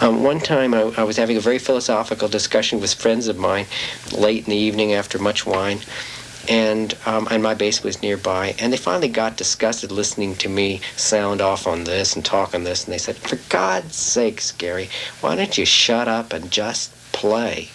One time I was having a very philosophical discussion with friends of mine late in the evening after much wine, and my bass was nearby, and they finally got disgusted listening to me sound off on this and talk on this, and they said, "For God's sakes, Gary, why don't you shut up and just play?"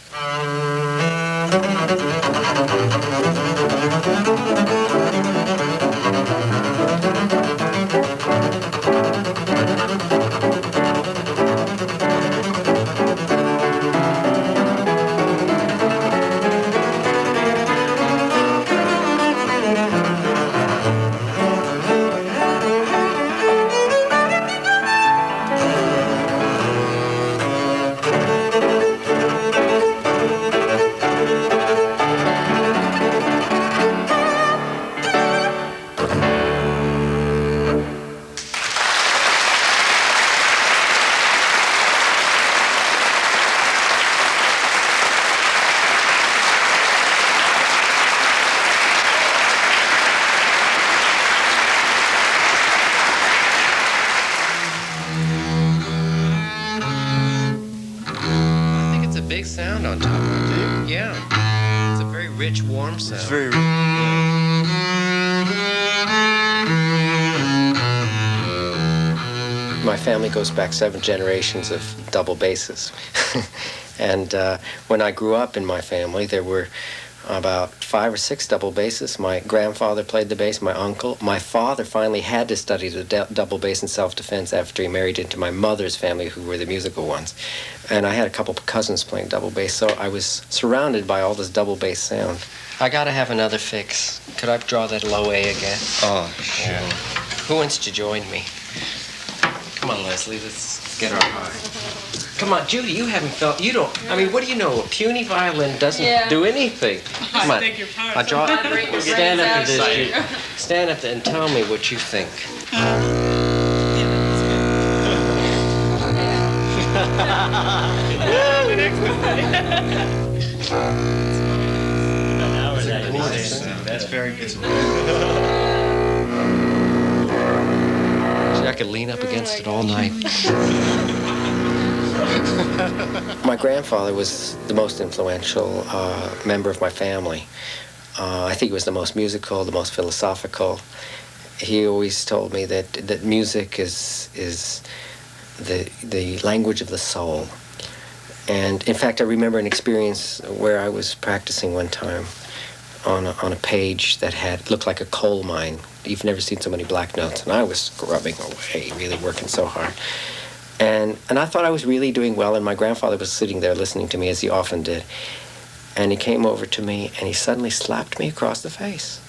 Big sound on top of it. Yeah. It's a very rich, warm sound. It's very My family goes back 7 generations of double basses. And when I grew up in my family, there were about 5 or 6 double basses. My grandfather played the bass, my uncle. My father finally had to study the double bass in self-defense after he married into my mother's family, who were the musical ones. And I had a couple of cousins playing double bass, so I was surrounded by all this double bass sound. I gotta have another fix. Could I draw that low A again? Oh, sure. Yeah. Who wants to join me? Come on, Leslie, let's get our high. Come on, Judy, you haven't felt, you don't, I mean, what do you know? A puny violin doesn't do anything. Come on. I think you're part. I'll draw, stand up to this, Judy. Stand up there and tell me what you think. That's very good. I could lean up against it all night. My grandfather was the most influential member of my family. I think he was the most musical, the most philosophical. He always told me that music is the language of the soul. And in fact, I remember an experience where I was practicing one time on a page that looked like a coal mine. You've never seen so many black notes, and I was scrubbing away, really working so hard. And I thought I was really doing well, and my grandfather was sitting there listening to me, as he often did. And he came over to me, and he suddenly slapped me across the face.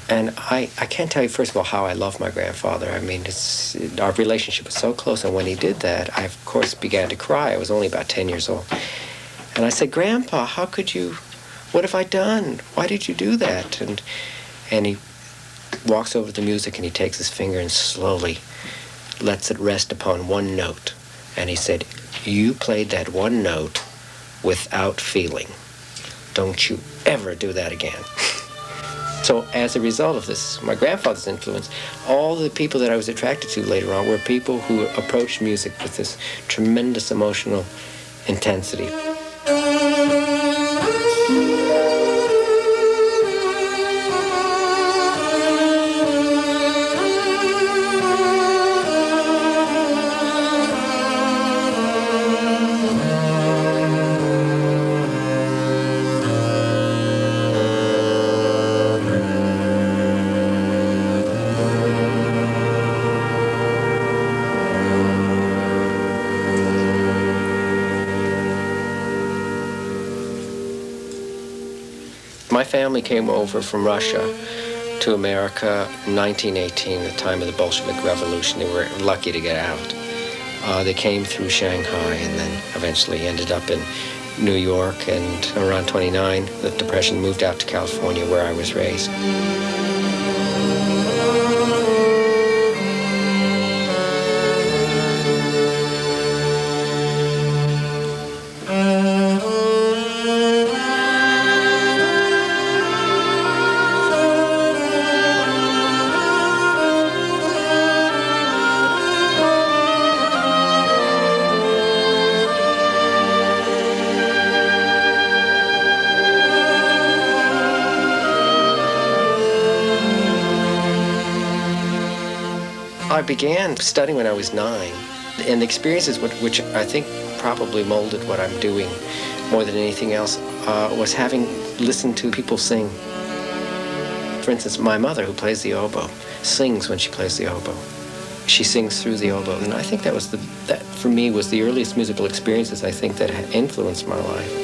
And I can't tell you, first of all, how I love my grandfather. I mean, our relationship was so close, and when he did that, I, of course, began to cry. I was only about 10 years old. And I said, "Grandpa, how could you, what have I done? Why did you do that?" And he walks over to the music, and he takes his finger and slowly lets it rest upon one note. And he said, "You played that one note without feeling. Don't you ever do that again." So as a result of this, my grandfather's influence, all the people that I was attracted to later on were people who approached music with this tremendous emotional intensity. My family came over from Russia to America in 1918, the time of the Bolshevik Revolution. They were lucky to get out. They came through Shanghai and then eventually ended up in New York, and around 29, the Depression, moved out to California, where I was raised. I began studying when I was 9, and the experiences which I think probably molded what I'm doing more than anything else was having listened to people sing. For instance, my mother, who plays the oboe, sings when she plays the oboe. She sings through the oboe, and I think that for me was the earliest musical experiences I think that influenced my life.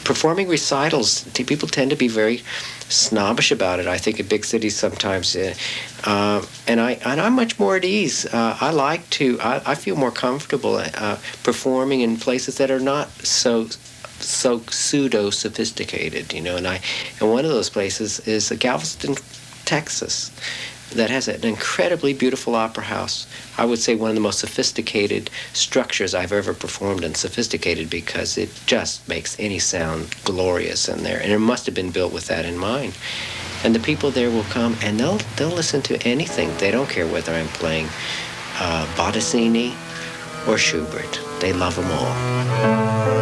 Performing recitals, people tend to be very snobbish about it. I think in big cities sometimes, and I'm much more at ease. I feel more comfortable performing in places that are not so pseudo sophisticated, And one of those places is Galveston, Texas, that has an incredibly beautiful opera house. I would say one of the most sophisticated structures I've ever performed in. Sophisticated because it just makes any sound glorious in there, and it must have been built with that in mind. And the people there will come and they'll listen to anything. They don't care whether I'm playing Bottesini or Schubert. They love them all.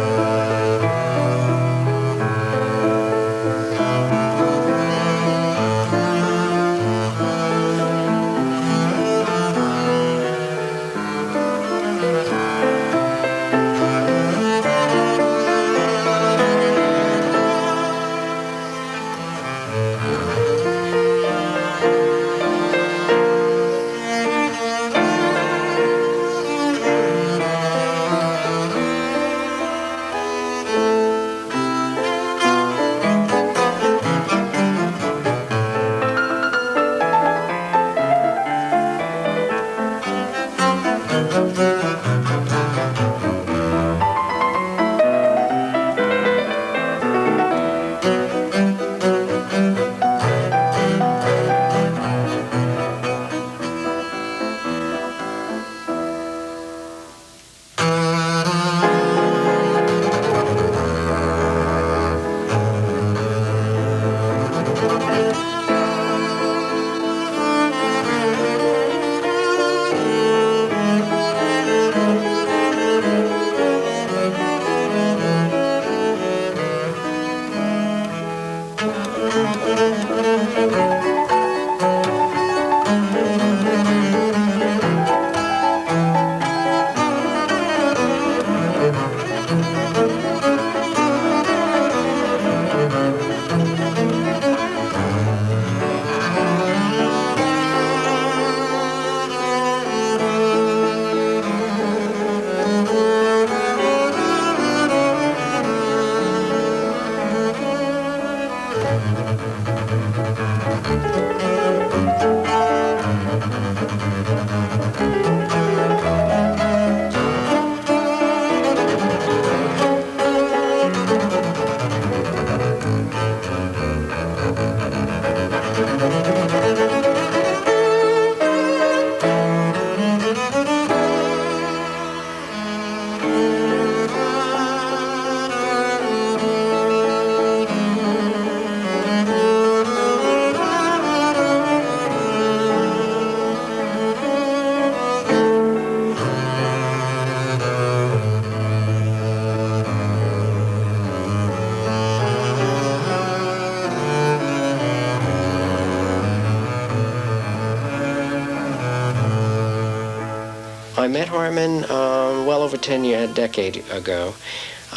I met Harmon well over a decade ago.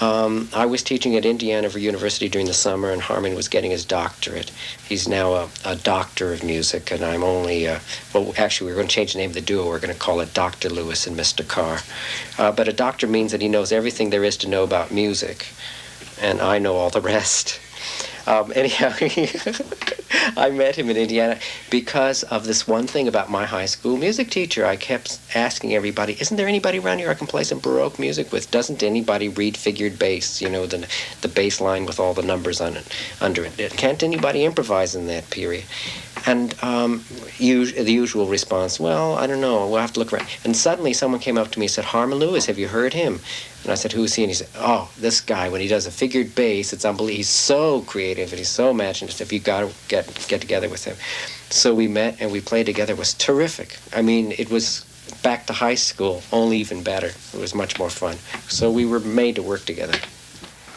I was teaching at Indiana University during the summer, and Harmon was getting his doctorate. He's now a doctor of music, and I'm only, well, actually, we're going to change the name of the duo. We're going to call it Dr. Lewis and Mr. Karr. But a doctor means that he knows everything there is to know about music, and I know all the rest. Anyhow, I met him in Indiana because of this one thing about my high school music teacher. I kept asking everybody, isn't there anybody around here I can play some Baroque music with? Doesn't anybody read figured bass, you know, the bass line with all the numbers on it, under it? Can't anybody improvise in that period? And the usual response, well, I don't know, we'll have to look around. And suddenly someone came up to me and said, Harmon Lewis, have you heard him? And I said, who is he? And he said, oh, this guy, when he does a figured bass, it's unbelievable. He's so creative and he's so imaginative. You've got to get together with him. So we met and we played together. It was terrific. I mean, it was back to high school, only even better. It was much more fun. So we were made to work together.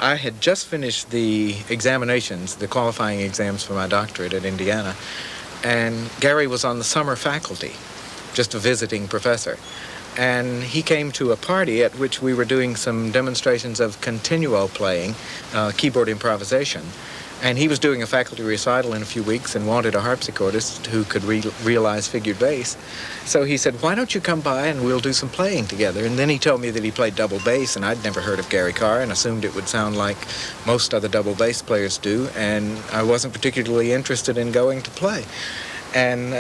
I had just finished the examinations, the qualifying exams for my doctorate at Indiana, and Gary was on the summer faculty, just a visiting professor. And he came to a party at which we were doing some demonstrations of continuo playing, keyboard improvisation. And he was doing a faculty recital in a few weeks and wanted a harpsichordist who could realize figured bass. So he said, why don't you come by and we'll do some playing together? And then he told me that he played double bass, and I'd never heard of Gary Karr and assumed it would sound like most other double bass players do, and I wasn't particularly interested in going to play. And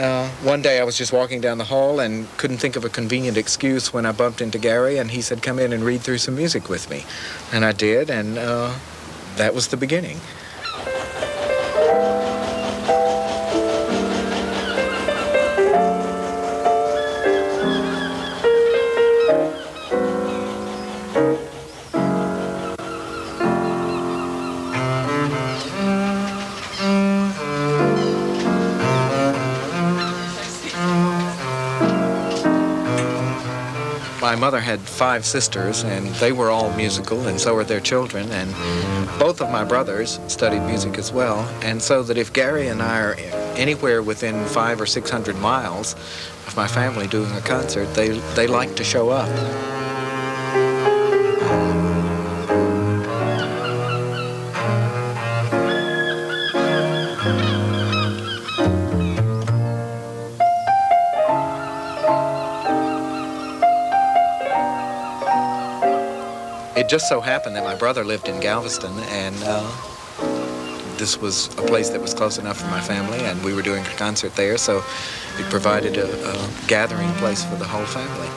one day I was just walking down the hall and couldn't think of a convenient excuse when I bumped into Gary, and he said, come in and read through some music with me. And I did, and that was the beginning. My mother had 5 sisters, and they were all musical, and so were their children, and both of my brothers studied music as well, and so that if Gary and I are anywhere within 500 or 600 miles of my family doing a concert, they like to show up. It just so happened that my brother lived in Galveston, and this was a place that was close enough for my family, and we were doing a concert there, so it provided a gathering place for the whole family.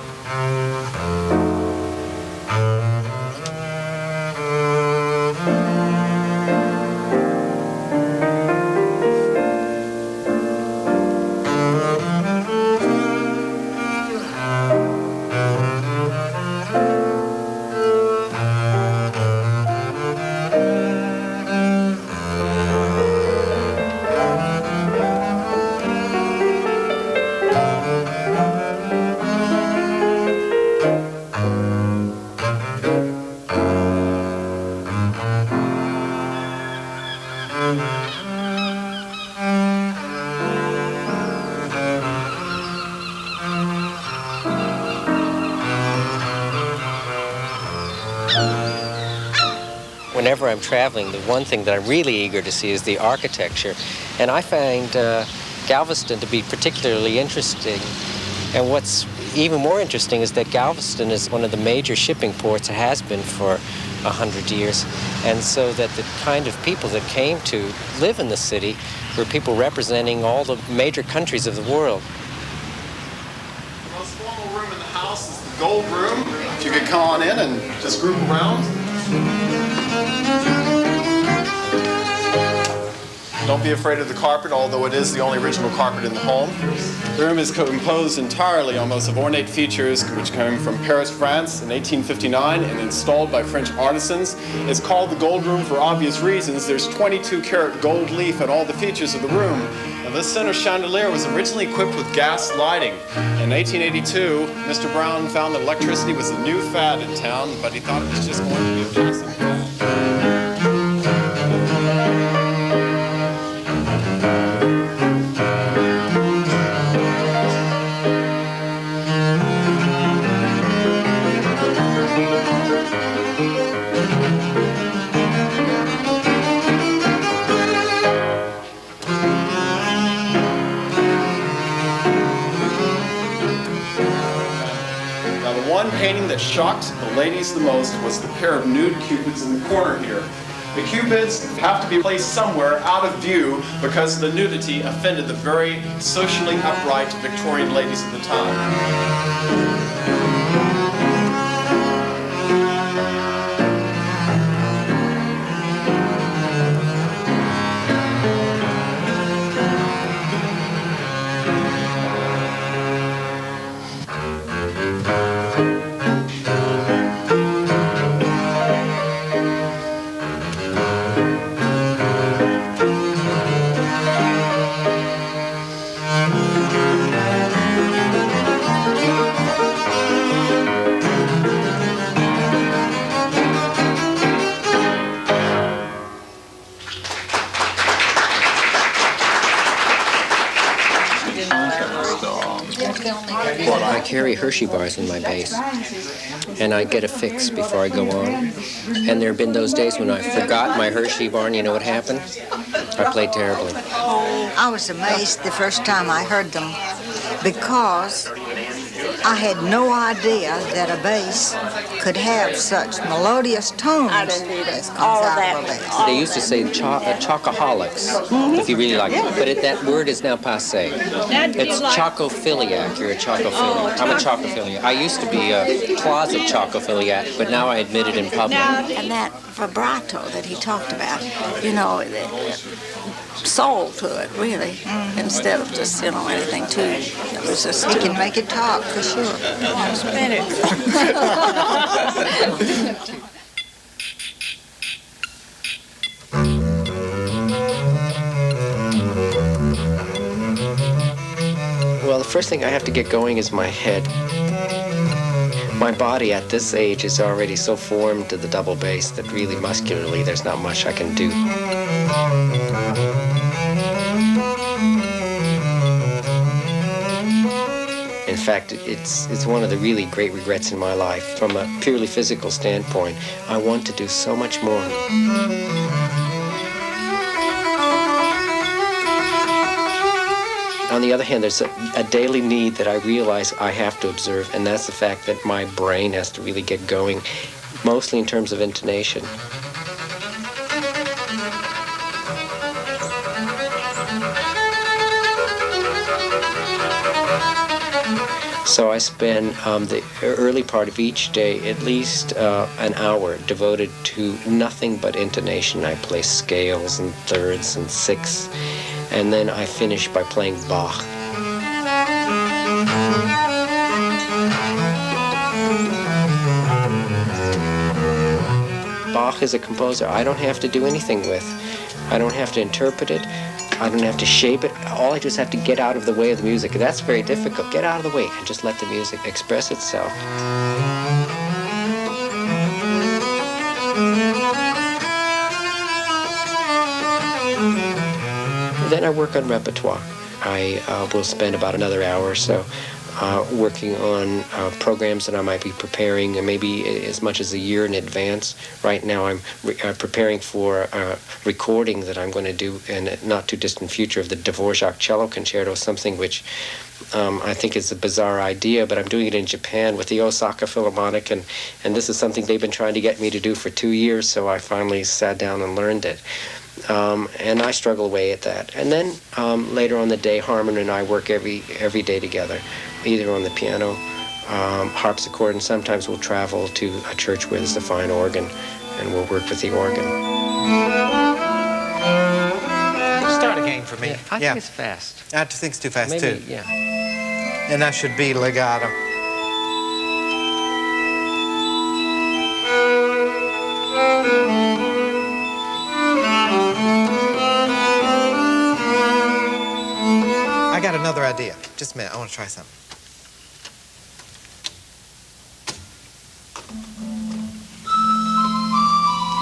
Whenever I'm traveling, the one thing that I'm really eager to see is the architecture. And I find Galveston to be particularly interesting. And what's even more interesting is that Galveston is one of the major shipping ports. It has been for 100 years. And so that the kind of people that came to live in the city were people representing all the major countries of the world. The most formal room in the house is the gold room. If you could come on in and just group around. Don't be afraid of the carpet, although it is the only original carpet in the home. The room is composed entirely almost of ornate features which came from Paris, France in 1859 and installed by French artisans. It's called the gold room for obvious reasons. There's 22-karat gold leaf at all the features of the room. Now, this center chandelier was originally equipped with gas lighting. In 1882, Mr. Brown found that electricity was a new fad in town, but he thought it was just going to be a passing fad. One painting that shocked the ladies the most was the pair of nude cupids in the corner here. The cupids have to be placed somewhere out of view because the nudity offended the very socially upright Victorian ladies of the time. I carry Hershey bars in my bass, and I get a fix before I go on. And there have been those days when I forgot my Hershey bar, and you know what happened? I played terribly. I was amazed the first time I heard them because I had no idea that a bass could have such melodious tones. I didn't either. as comes All of out that. of a bass. They used to say chocoholics, if you really like it. But that word is now passé. It's chocophiliac. You're a chocophiliac. I'm a chocophiliac. I used to be a closet chocophiliac, but now I admit it in public. And that vibrato that he talked about, you know, soul to it, really, instead of just, you know, anything too. It was just He can make it talk, for sure. Well, the first thing I have to get going is my head. My body at this age is already so formed to the double bass that really muscularly there's not much I can do. In fact, it's one of the really great regrets in my life. From a purely physical standpoint, I want to do so much more. On the other hand, there's a daily need that I realize I have to observe, and that's the fact that my brain has to really get going, mostly in terms of intonation. So I spend the early part of each day at least an hour devoted to nothing but intonation. I play scales and thirds and sixths, and then I finish by playing Bach. Bach is a composer I don't have to do anything with. I don't have to interpret it. I don't have to shape it. All I just have to get out of the way of the music. That's very difficult. Get out of the way and just let the music express itself. Then I work on repertoire. I will spend about another hour or so working on programs that I might be preparing, and maybe as much as a year in advance. Right now I'm preparing for a recording that I'm going to do in a not too distant future of the Dvorak Cello Concerto, something which I think is a bizarre idea, but I'm doing it in Japan with the Osaka Philharmonic, and this is something they've been trying to get me to do for 2 years, so I finally sat down and learned it. And I struggle away at that. And then later on the day, Harmon and I work every day together, either on the piano, harpsichord, and sometimes we'll travel to a church where there's a fine organ, and we'll work with the organ. Start again for me. Yeah, I think it's fast. I think it's too fast, Maybe, too. yeah. And that should be legato. I got another idea. Just a minute. I want to try something.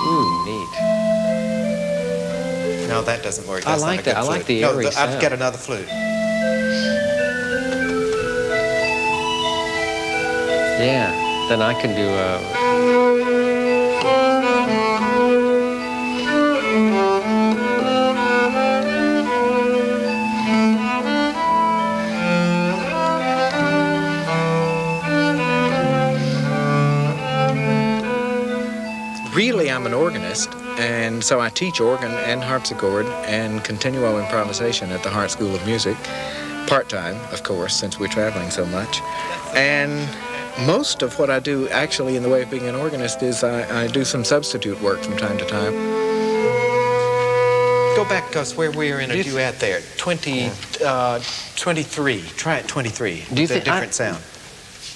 Ooh, neat. No, that doesn't work. I That's not like a good that. I like flute. the No, airy I'd sound. get another flute. Yeah, then I can do Really, I'm an organist. And so I teach organ and harpsichord and continuo improvisation at the Hart School of Music, part-time, of course, since we're traveling so much. And most of what I do actually in the way of being an organist is I do some substitute work from time to time. Go back, because where we were in a duet there, 23. Try it 23. Do you think different sound?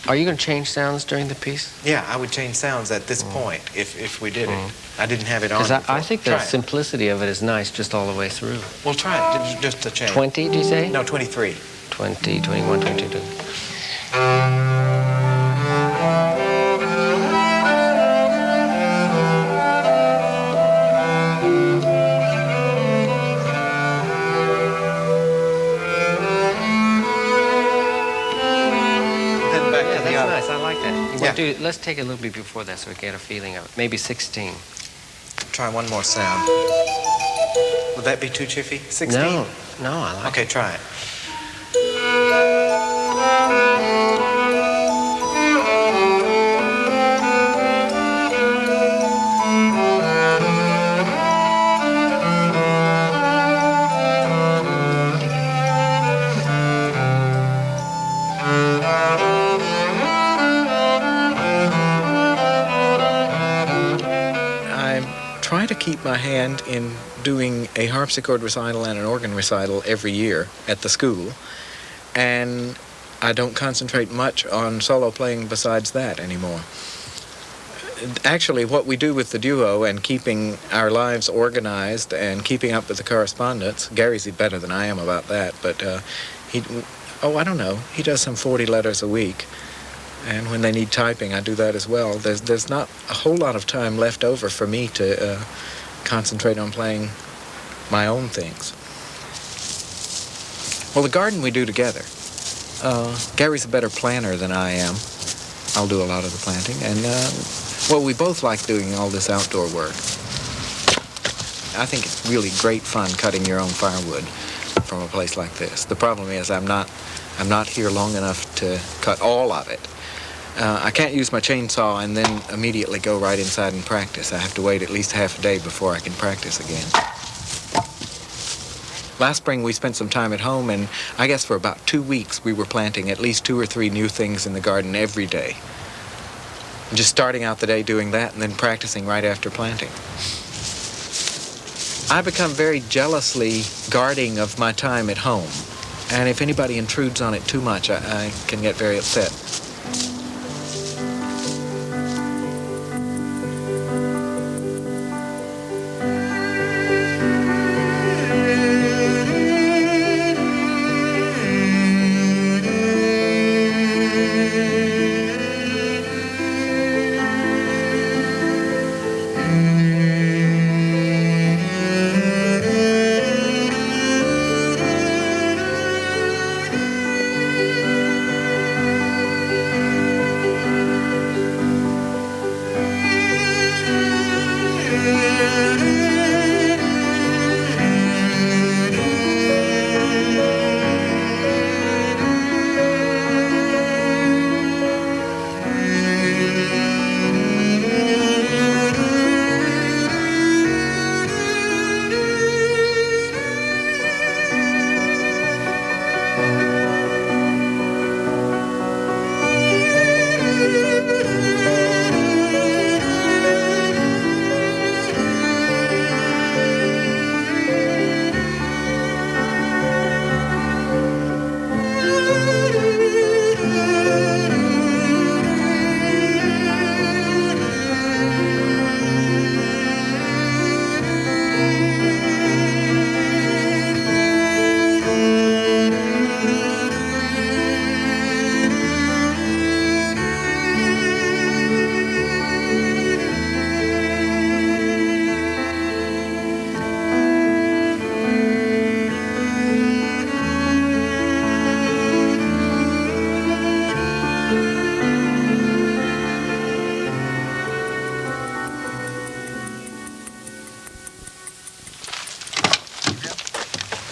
Are you going to change sounds during the piece? Yeah, I would change sounds at this point if we did it. I didn't have it on. Because I think the Try it. simplicity of it is nice just all the way through. Well, try it just to change. 20, do you say? No, 23. 20, 21, 22. Nice, I like that. Let's take it a little bit before that so we get a feeling of it. Maybe 16. Try one more sound. Would that be too chiffy? 16? No, I like Okay, try it. Try to keep my hand in doing a harpsichord recital and an organ recital every year at the school, and I don't concentrate much on solo playing besides that anymore. Actually, what we do with the duo and keeping our lives organized and keeping up with the correspondence, Gary's better than I am about that, but I don't know, he does some 40 letters a week. And when they need typing, I do that as well. There's not a whole lot of time left over for me to concentrate on playing my own things. Well, the garden we do together. Gary's a better planner than I am. I'll do a lot of the planting. And, we both like doing all this outdoor work. I think it's really great fun cutting your own firewood from a place like this. The problem is I'm not here long enough to cut all of it. I can't use my chainsaw and then immediately go right inside and practice. I have to wait at least half a day before I can practice again. Last spring we spent some time at home, and I guess for about 2 weeks we were planting at least 2 or 3 new things in the garden every day. Just starting out the day doing that and then practicing right after planting. I become very jealously guarding of my time at home, and if anybody intrudes on it too much, I can get very upset.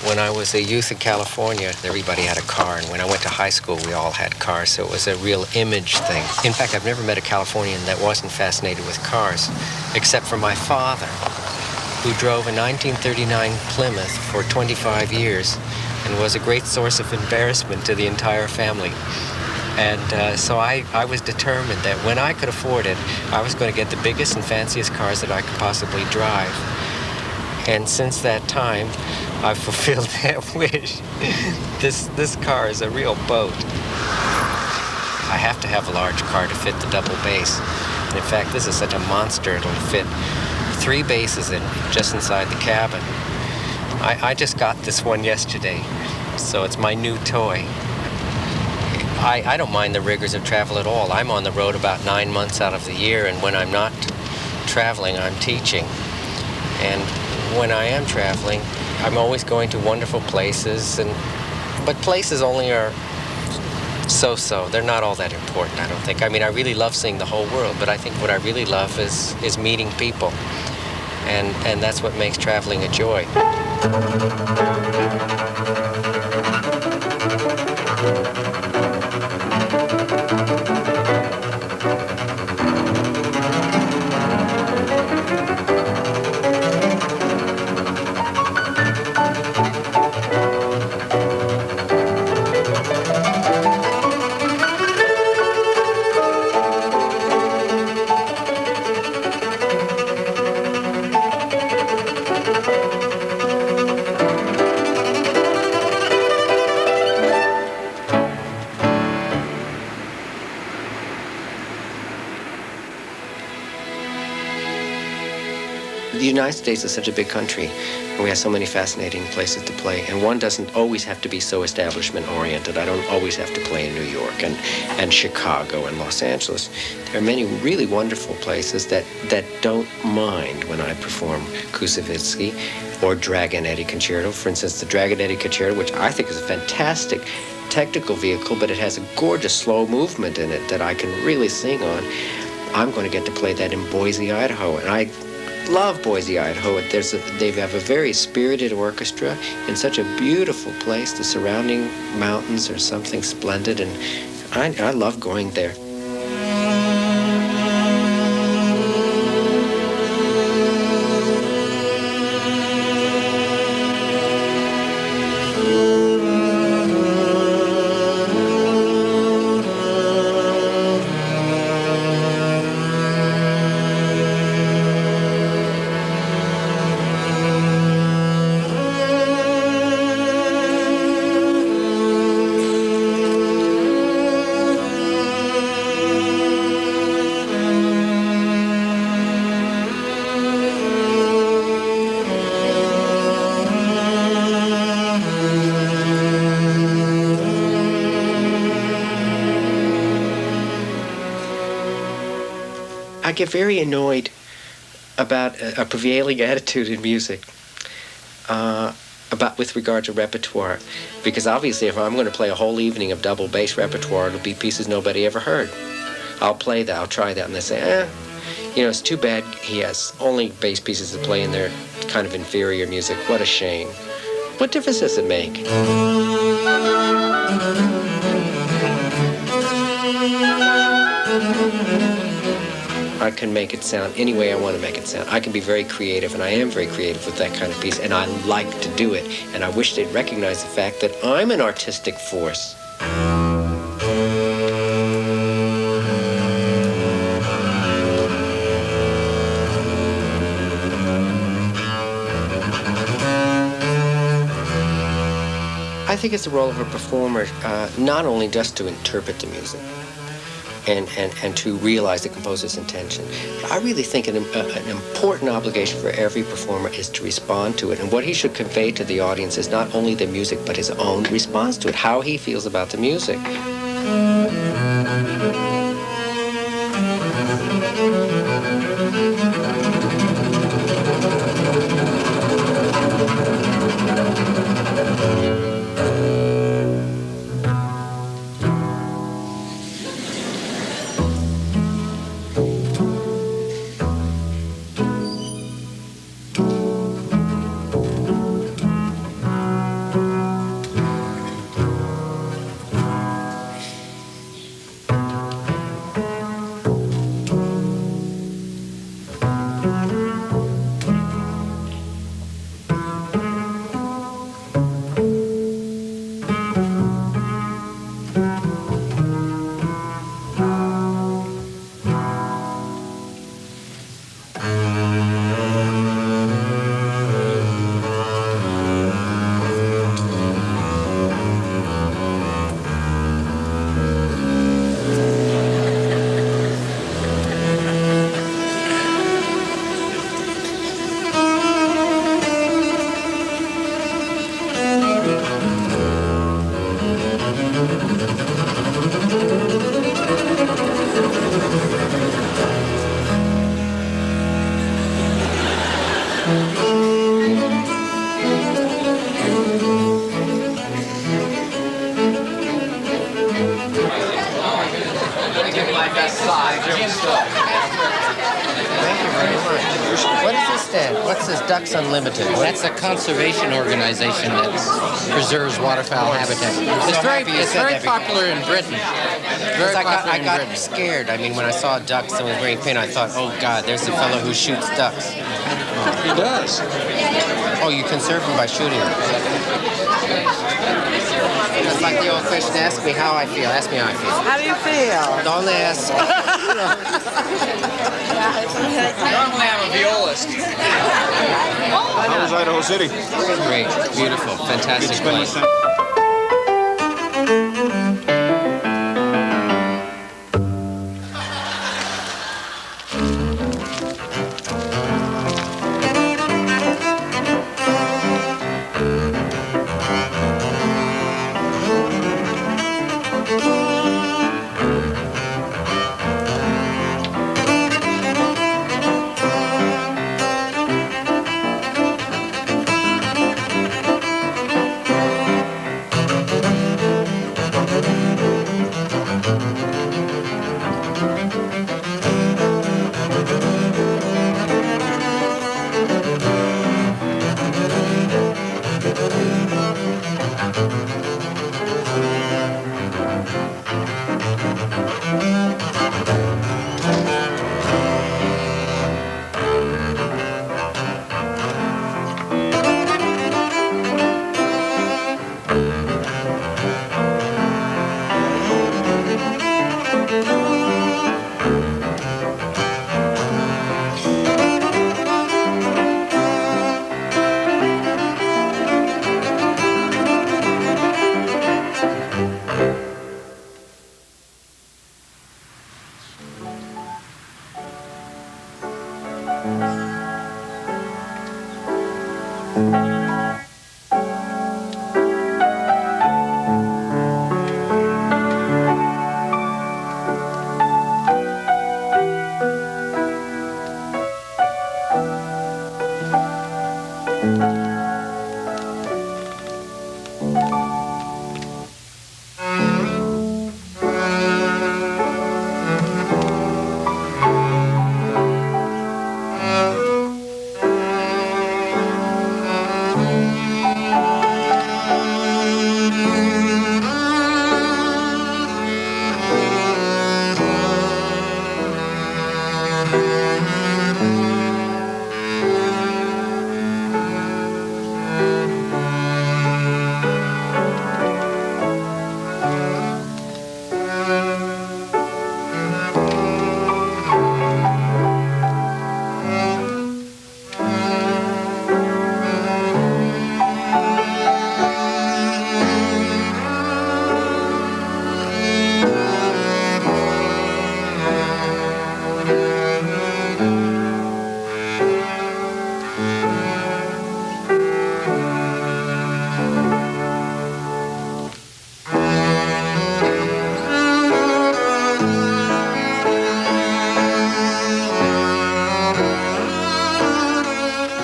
When I was a youth in California, everybody had a car, and when I went to high school, we all had cars, so it was a real image thing. In fact, I've never met a Californian that wasn't fascinated with cars, except for my father. who drove a 1939 Plymouth for 25 years and was a great source of embarrassment to the entire family. And so I was determined that when I could afford it, I was going to get the biggest and fanciest cars that I could possibly drive. And since that time, I've fulfilled that wish. This car is a real boat. I have to have a large car to fit the double bass. And in fact, this is such a monster, it'll fit 3 basses just inside the cabin. I just got this one yesterday, so it's my new toy. I don't mind the rigors of travel at all. I'm on the road about 9 months out of the year, and when I'm not traveling, I'm teaching. And when I am traveling, I'm always going to wonderful places, but places only are so-so. They're not all that important, I don't think. I mean, I really love seeing the whole world, but I think what I really love is meeting people. And that's what makes traveling a joy. The United States is such a big country, and we have so many fascinating places to play, and one doesn't always have to be so establishment-oriented. I don't always have to play in New York and Chicago and Los Angeles. There are many really wonderful places that don't mind when I perform Koussevitzky or Dragonetti Concerto. For instance, the Dragonetti Concerto, which I think is a fantastic technical vehicle, but it has a gorgeous slow movement in it that I can really sing on. I'm going to get to play that in Boise, Idaho, and I love Boise, Idaho. They have a very spirited orchestra in such a beautiful place. The surrounding mountains are something splendid, and I love going there. I get very annoyed about a prevailing attitude in music with regard to repertoire, because obviously if I'm going to play a whole evening of double bass repertoire, it'll be pieces nobody ever heard. I'll try that, and they say, it's too bad he has only bass pieces to play in their kind of inferior music. What a shame. What difference does it make? I can make it sound any way I want to make it sound. I can be very creative, and I am very creative with that kind of piece, and I like to do it. And I wish they'd recognize the fact that I'm an artistic force. I think it's the role of a performer not only just to interpret the music, and to realize the composer's intention. I really think an important obligation for every performer is to respond to it. And what he should convey to the audience is not only the music, but his own response to it, how he feels about the music. my best side. Thank you very much. What is this then? What's this Ducks Unlimited? That's a conservation organization that preserves waterfowl habitat. It's very popular in Britain. Very popular I in got Britain. scared. I mean, when I saw ducks and was wearing pin, I thought, oh God, there's the fellow who shoots ducks. He does. Oh, you conserve them by shooting them. It's like the old question, ask me how I feel. Ask me how I feel. How do you feel? Don't ask. Normally I'm a violist. How was Idaho City? Great, beautiful, fantastic place.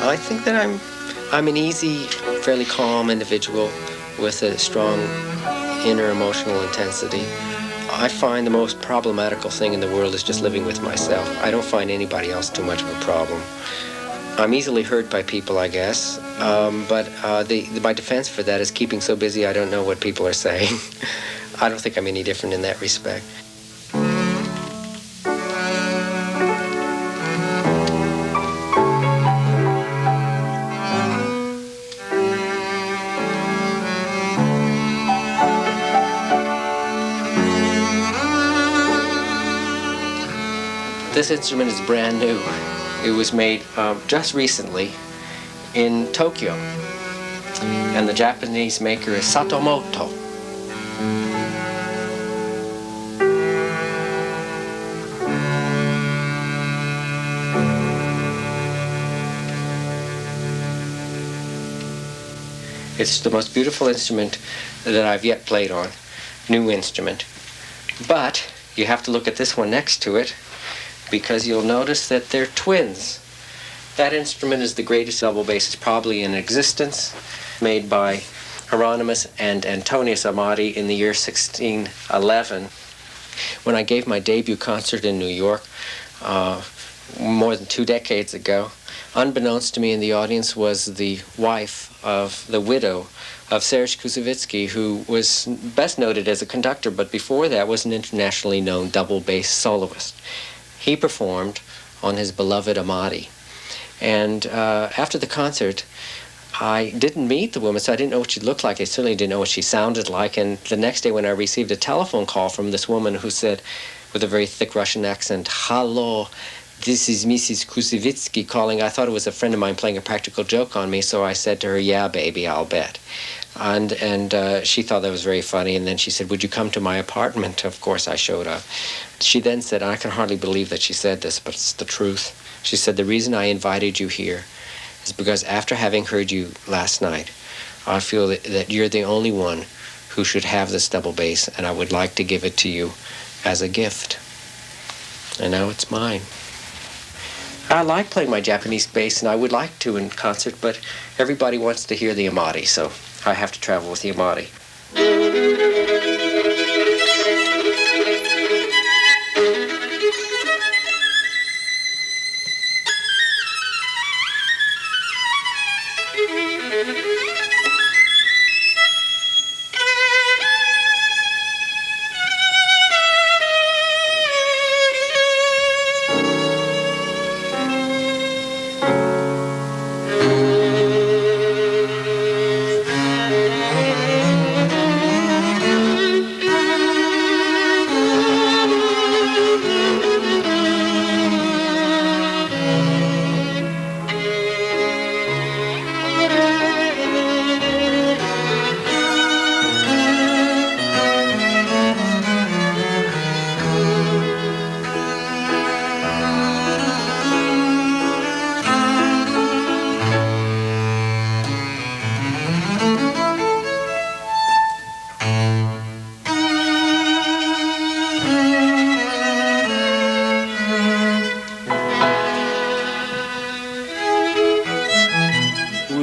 I think that I'm an easy, fairly calm individual with a strong inner emotional intensity. I find the most problematical thing in the world is just living with myself. I don't find anybody else too much of a problem. I'm easily hurt by people, I guess, but my defense for that is keeping so busy I don't know what people are saying. I don't think I'm any different in that respect. This instrument is brand new. It was made just recently in Tokyo, and the Japanese maker is Satomoto. It's the most beautiful instrument that I've yet played on, new instrument. But you have to look at this one next to it, because you'll notice that they're twins. That instrument is the greatest double bass probably in existence, made by Hieronymus and Antonius Amati in the year 1611. when I gave my debut concert in New York more than 2 decades ago. Unbeknownst to me in the audience was the wife of the widow of Serge Koussevitzky, who was best noted as a conductor, but before that was an internationally known double bass soloist. He performed on his beloved Amati. And after the concert, I didn't meet the woman, so I didn't know what she looked like. I certainly didn't know what she sounded like. And the next day when I received a telephone call from this woman who said, with a very thick Russian accent, "Hello, this is Mrs. Koussevitzky calling," I thought it was a friend of mine playing a practical joke on me, so I said to her, "Yeah, baby, I'll bet." And she thought that was very funny, and then she said, "Would you come to my apartment?" Of course, I showed up. She then said, and I can hardly believe that she said this, but it's the truth. She said, "The reason I invited you here is because after having heard you last night, I feel that you're the only one who should have this double bass, and I would like to give it to you as a gift." And now it's mine. I like playing my Japanese bass, and I would like to in concert, but everybody wants to hear the Amati, so I have to travel with the Amati.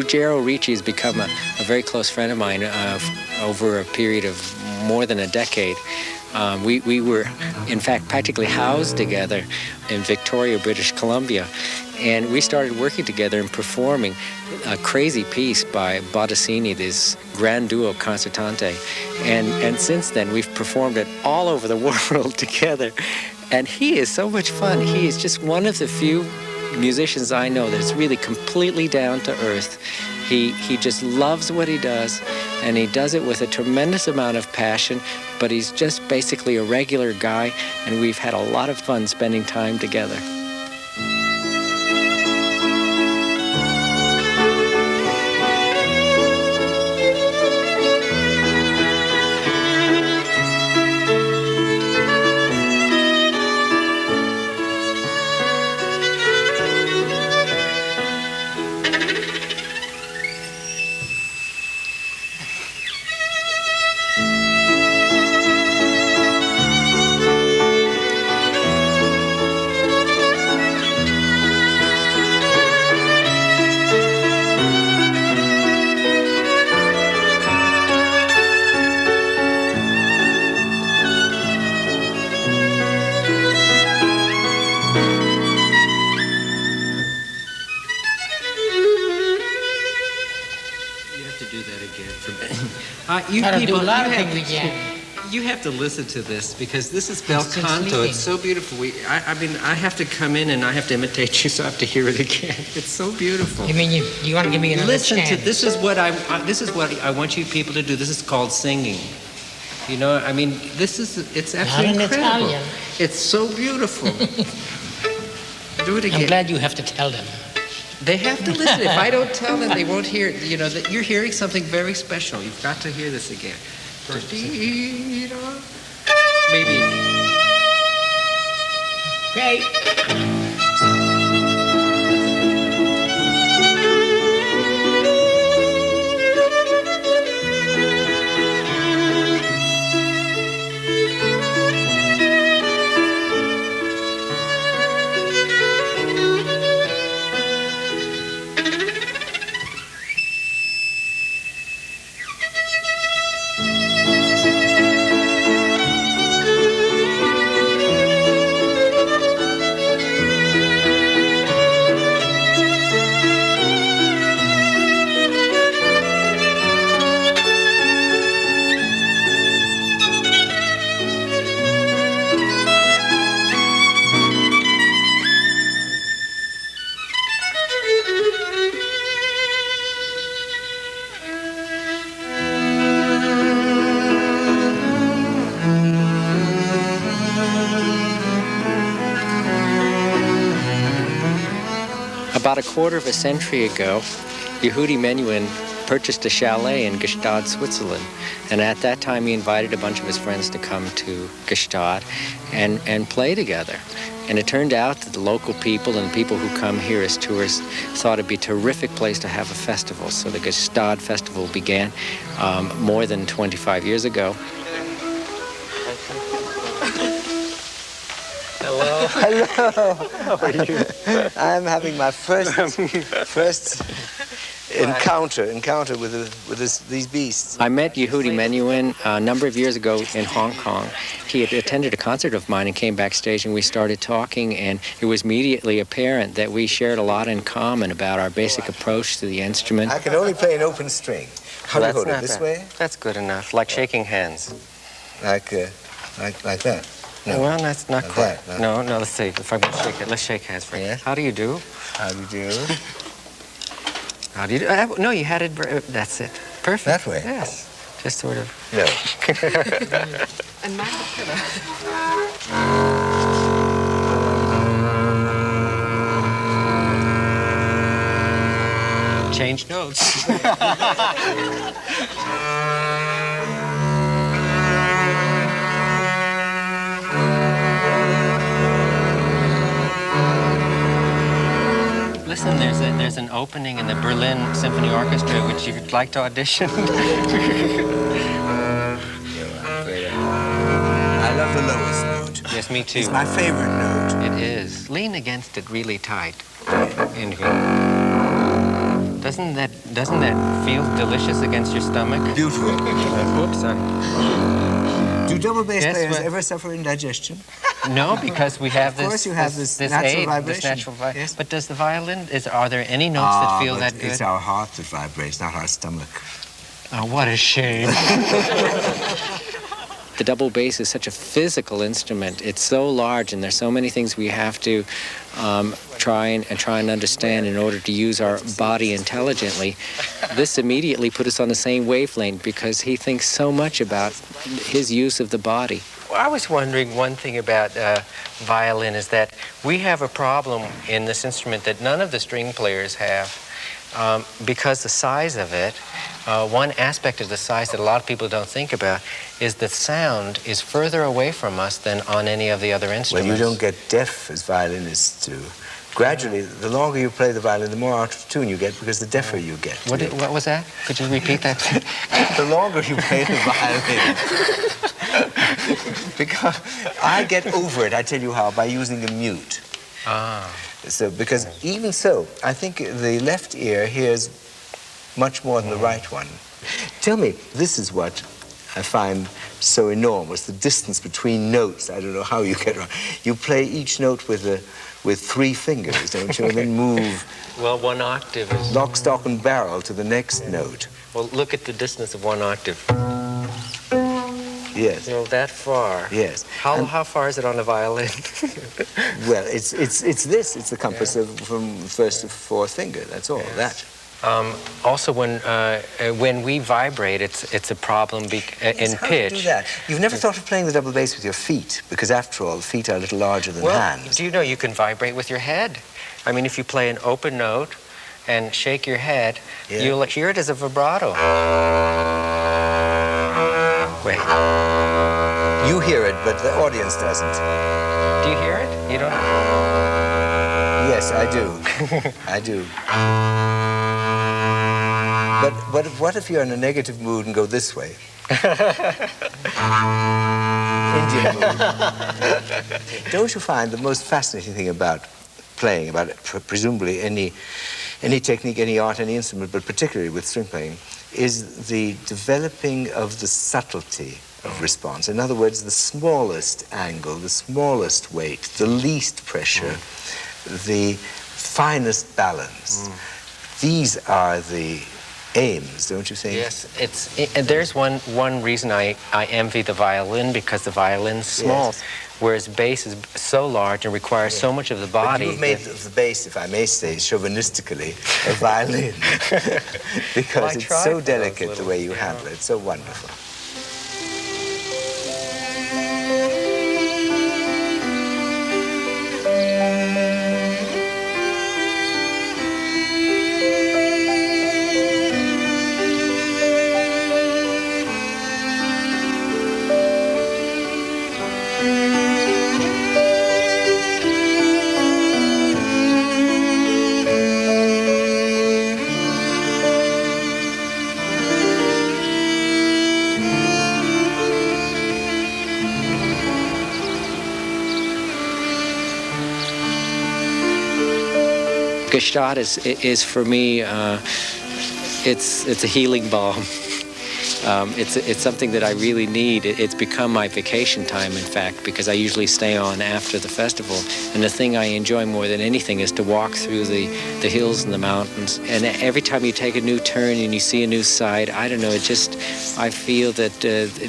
Ruggiero Ricci has become a very close friend of mine over a period of more than a decade. We were, in fact, practically housed together in Victoria, British Columbia, and we started working together and performing a crazy piece by Bottesini, this grand duo concertante, and since then we've performed it all over the world together, and he is so much fun. He is just one of the few musicians I know that's really completely down to earth. He just loves what he does, and he does it with a tremendous amount of passion, but he's just basically a regular guy, and we've had a lot of fun spending time together. You people, you have to listen to this because this is bel canto. It's so beautiful. I mean, I have to come in and I have to imitate you, so I have to hear it again. It's so beautiful. You mean you want to give me another Listen chance? to this is what I want you people to do. This is called singing. You know, I mean, it's absolutely Not in incredible. Italian. It's so beautiful. Do it again. I'm glad you have to tell them. They have to listen. If I don't tell them, they won't hear it. You know, that you're hearing something very special. You've got to hear this again. Maybe. Great. About a quarter of a century ago, Yehudi Menuhin purchased a chalet in Gstaad, Switzerland. And at that time, he invited a bunch of his friends to come to Gstaad and play together. And it turned out that the local people and the people who come here as tourists thought it'd be a terrific place to have a festival. So the Gstaad Festival began more than 25 years ago. Hello. Hello. How are you? I'm having my first encounter with these beasts. I met Yehudi Menuhin a number of years ago in Hong Kong. He had attended a concert of mine and came backstage, and we started talking, and it was immediately apparent that we shared a lot in common about our basic approach to the instrument. I can only play an open string. How do you hold it? This way? That's good enough. Like shaking hands. Like that? No. Well, that's not Like quite. that, No, let's see. If I'm going to shake it, let's shake hands first. Yeah. How do you do? How do you do? How do you do? No, you had it. That's it. Perfect. That way? Yes. Just sort of. No. Change notes. Listen, there's an opening in the Berlin Symphony Orchestra which you'd like to audition. I love the lowest note. Yes, me too. It's my favorite note. It is. Lean against it really tight. In here. Doesn't that feel delicious against your stomach? Beautiful. Whoops, sorry. Do double bass Yes, players but- ever suffer indigestion? No, because we have this. Of course you have this natural aid, vibration. This natural Yes. But does the violin? Are there any notes that feel but that good? It's our heart that vibrates, not our stomach. Oh, what a shame. The double bass is such a physical instrument. It's so large, and there's so many things we have to try and understand in order to use our body intelligently. This immediately put us on the same wavelength because he thinks so much about his use of the body. Well, I was wondering one thing about violin is that we have a problem in this instrument that none of the string players have because the size of it. One aspect of the size that a lot of people don't think about is the sound is further away from us than on any of the other Well, instruments. you don't get deaf as violinists do. Gradually, the longer you play the violin, the more out of tune you get because the deafer you get. What was that? Could you repeat that? The longer you play the violin. Because I get over it, I tell you how, by using a mute. So, because even so, I think the left ear hears much more than the right one. Tell me, this is what I find so enormous, the distance between notes. I don't know how you get around. You play each note with three fingers, don't you? And then move Well, one octave is... lock, stock, and barrel to the next note. Well, look at the distance of one octave. Yes. You know, that far. Yes. How far is it on a violin? Well, it's this. It's the compass from first to fourth finger. That's all. That. Also, when we vibrate, it's a problem in How pitch. do you do that? You've never thought of playing the double bass with your feet, because after all, feet are a little larger than hands. Do you know you can vibrate with your head? I mean, if you play an open note and shake your head, you'll hear it as a vibrato. Wait. You hear it, but the audience doesn't. Do you hear it? You don't? Yes, I do. I do. But what if you're in a negative mood and go this way? Indian mood. Don't you find the most fascinating thing about playing, about presumably any technique, any art, any instrument, but particularly with string playing, is the developing of the subtlety of response. In other words, the smallest angle, the smallest weight, the least pressure, the finest balance. These are the aims, don't you think? Yes, there's one reason I envy the violin, because the violin's small, Yes. whereas bass is so large and requires so much of the body. But you've made of the bass, if I may say, chauvinistically, a violin. Because Well, I it's tried so for those delicate the little, way you handle it. It's so wonderful. Gestalt is for me, it's a healing balm. It's something that I really need. It's become my vacation time, in fact, because I usually stay on after the festival. And the thing I enjoy more than anything is to walk through the hills and the mountains. And every time you take a new turn and you see a new sight, I don't know, I feel that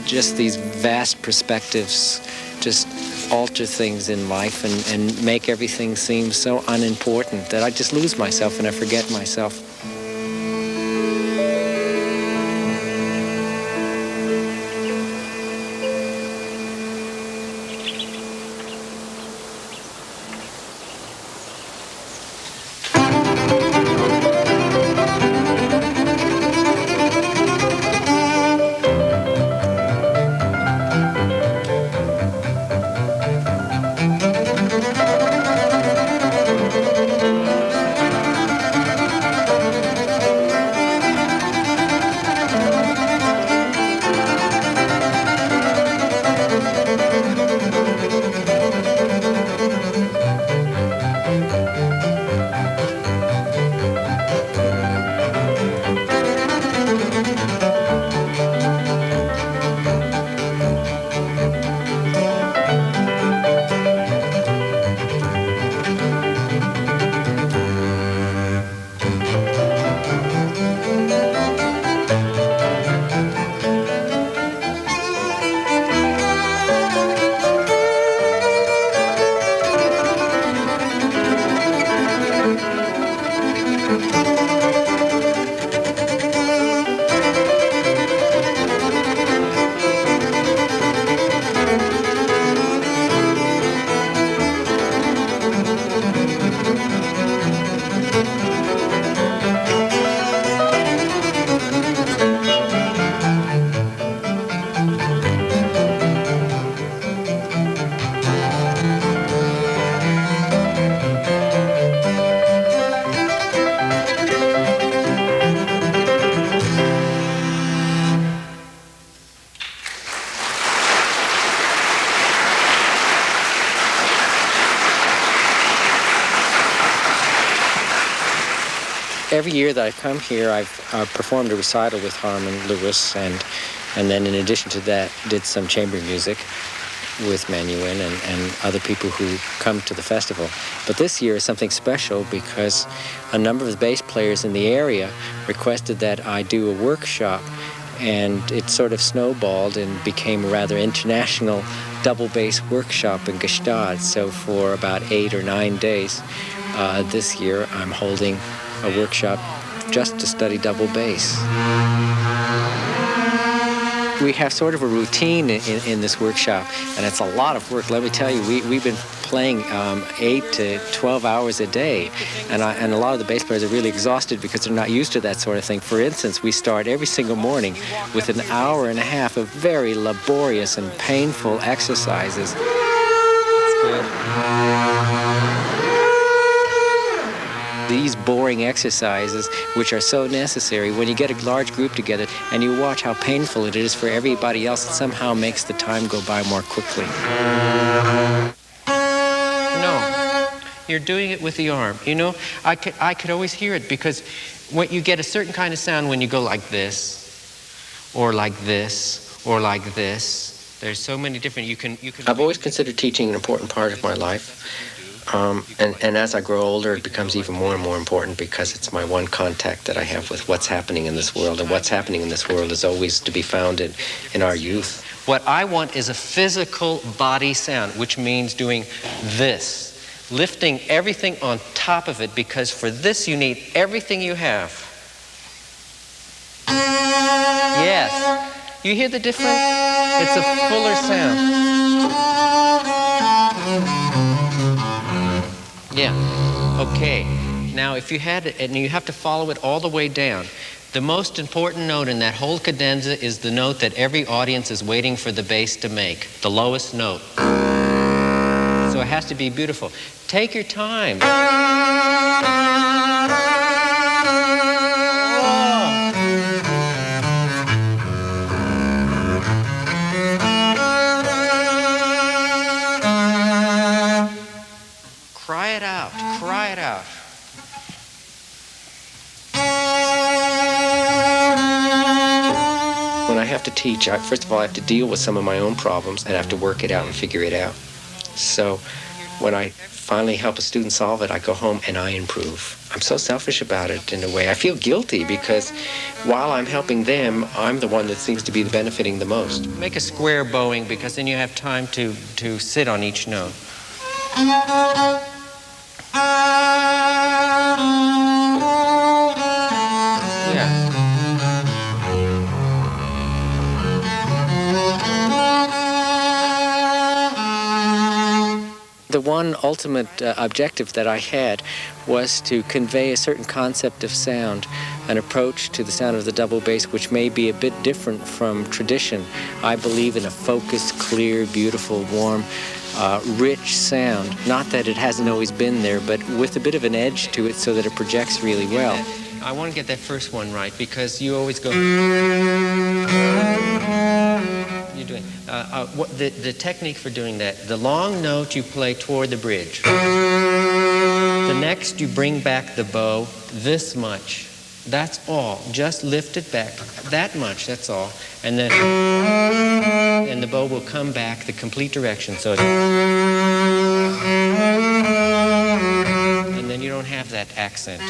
just these vast perspectives just alter things in life and make everything seem so unimportant that I just lose myself and I forget myself. Every year that I've come here, I've performed a recital with Harmon Lewis, and then in addition to that, did some chamber music with Menuhin and other people who come to the festival. But this year is something special because a number of the bass players in the area requested that I do a workshop, and it sort of snowballed and became a rather international double bass workshop in Gstaad. So for about 8 or 9 days this year, I'm holding a workshop just to study double bass. We have sort of a routine in this workshop, and it's a lot of work. Let me tell you, we've been playing 8 to 12 hours a day, and a lot of the bass players are really exhausted because they're not used to that sort of thing. For instance, we start every single morning with an hour and a half of very laborious and painful exercises. That's good. These boring exercises, which are so necessary when you get a large group together and you watch how painful it is for everybody else, it somehow makes the time go by more quickly. No, you're doing it with the arm. You know, I could always hear it because when you get a certain kind of sound when you go like this, or like this, or like this. There's so many different, you can. I've always considered teaching an important part of my life. And as I grow older, it becomes even more and more important because it's my one contact that I have with what's happening in this world. And what's happening in this world is always to be found in our youth. What I want is a physical body sound, which means doing this, lifting everything on top of it, because for this you need everything you have. Yes. You hear the difference? It's a fuller sound. Yeah, okay. Now if you had it, and you have to follow it all the way down, the most important note in that whole cadenza is the note that every audience is waiting for the bass to make, the lowest note. So it has to be beautiful. Take your time. Cry it out, cry it out. have to teach, first of all, I have to deal with some of my own problems and I have to work it out and figure it out. So when I finally help a student solve it, I go home and I improve. I'm so selfish about it in a way. I feel guilty because while I'm helping them, I'm the one that seems to be benefiting the most. Make a square bowing because then you have time to sit on each note. Yeah. The one ultimate objective that I had was to convey a certain concept of sound, an approach to the sound of the double bass which may be a bit different from tradition. I believe in a focused, clear, beautiful, warm, rich sound. Not that it hasn't always been there, but with a bit of an edge to it so that it projects really well. I want to get that first one right because you always go... You're doing the technique for doing that. The long note you play toward the bridge. The next you bring back the bow this much. That's all. Just lift it back that much. That's all. And then the bow will come back the complete direction. So and then you don't have that accent.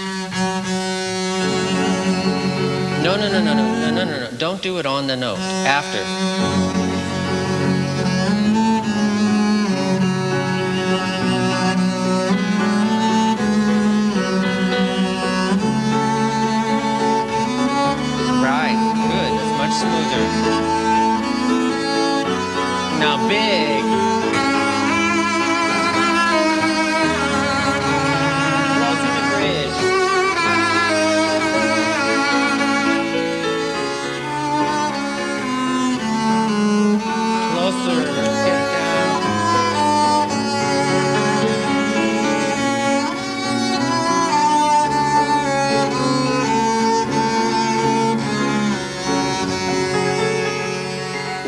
No. Don't do it on the note. After. Right. Good. That's much smoother. Now big. Close to the bridge. Closer. Get down.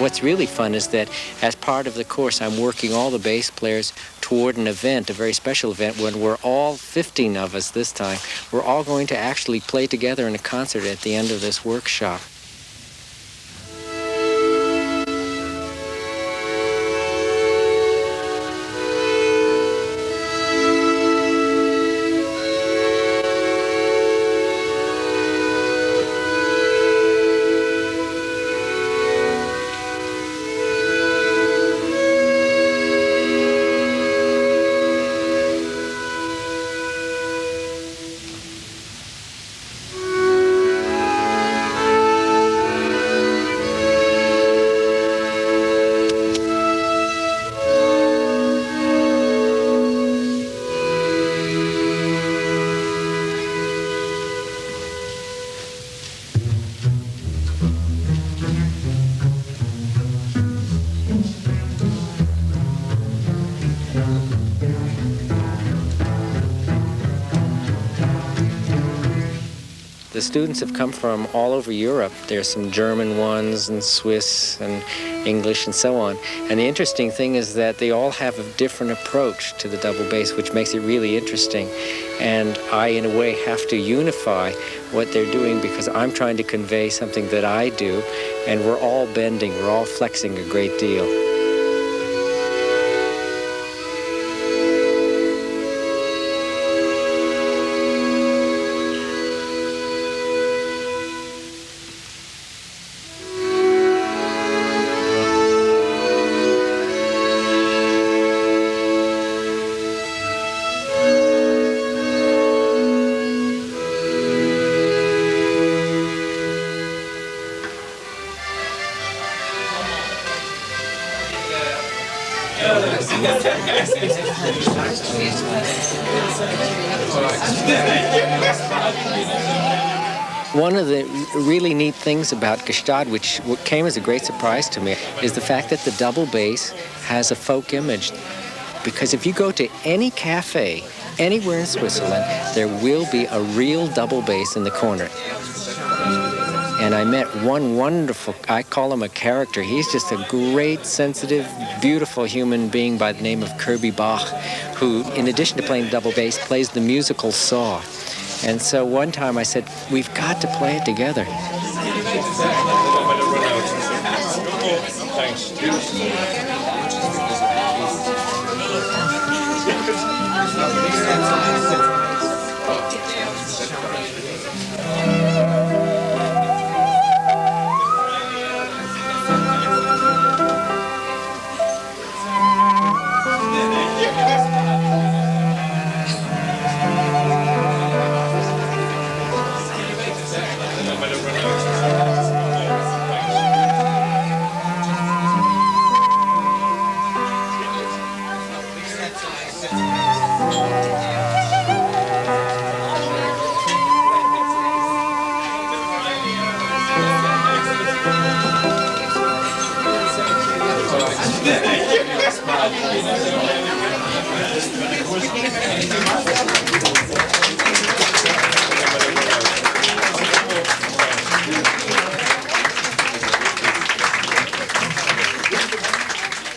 What's really fun is that as part of the course, I'm working all the bass players toward an event, a very special event, when we're all 15 of us this time. We're all going to actually play together in a concert at the end of this workshop. The students have come from all over Europe. There's some German ones and Swiss and English and so on. And the interesting thing is that they all have a different approach to the double bass, which makes it really interesting. And I, in a way, have to unify what they're doing because I'm trying to convey something that I do, and we're all bending, we're all flexing a great deal. One of the really neat things about Gstaad, which came as a great surprise to me, is the fact that the double bass has a folk image. Because if you go to any cafe anywhere in Switzerland, there will be a real double bass in the corner. And I met one wonderful, I call him a character. He's just a great, sensitive, beautiful human being by the name of Kirby Bach, who, in addition to playing double bass, plays the musical saw. And so one time I said, we've got to play it together.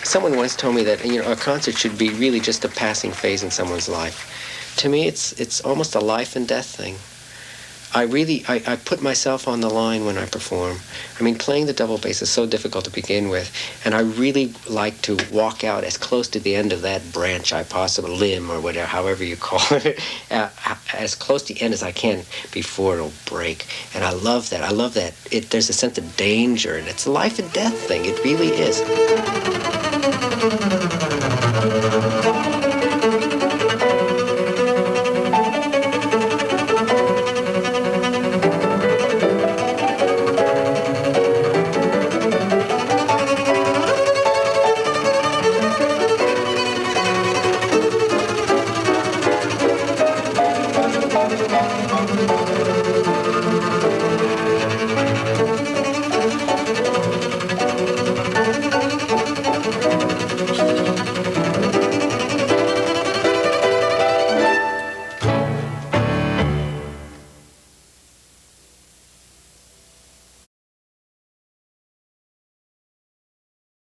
Someone once told me that, you know, a concert should be really just a passing phase in someone's life. To me, it's almost a life and death thing. I put myself on the line when I perform. I mean, playing the double bass is so difficult to begin with, and I really like to walk out as close to the end of that branch I possibly, limb or whatever, however you call it, as close to the end as I can before it'll break. And I love that. I love that. There's a sense of danger, and it's a life and death thing. It really is.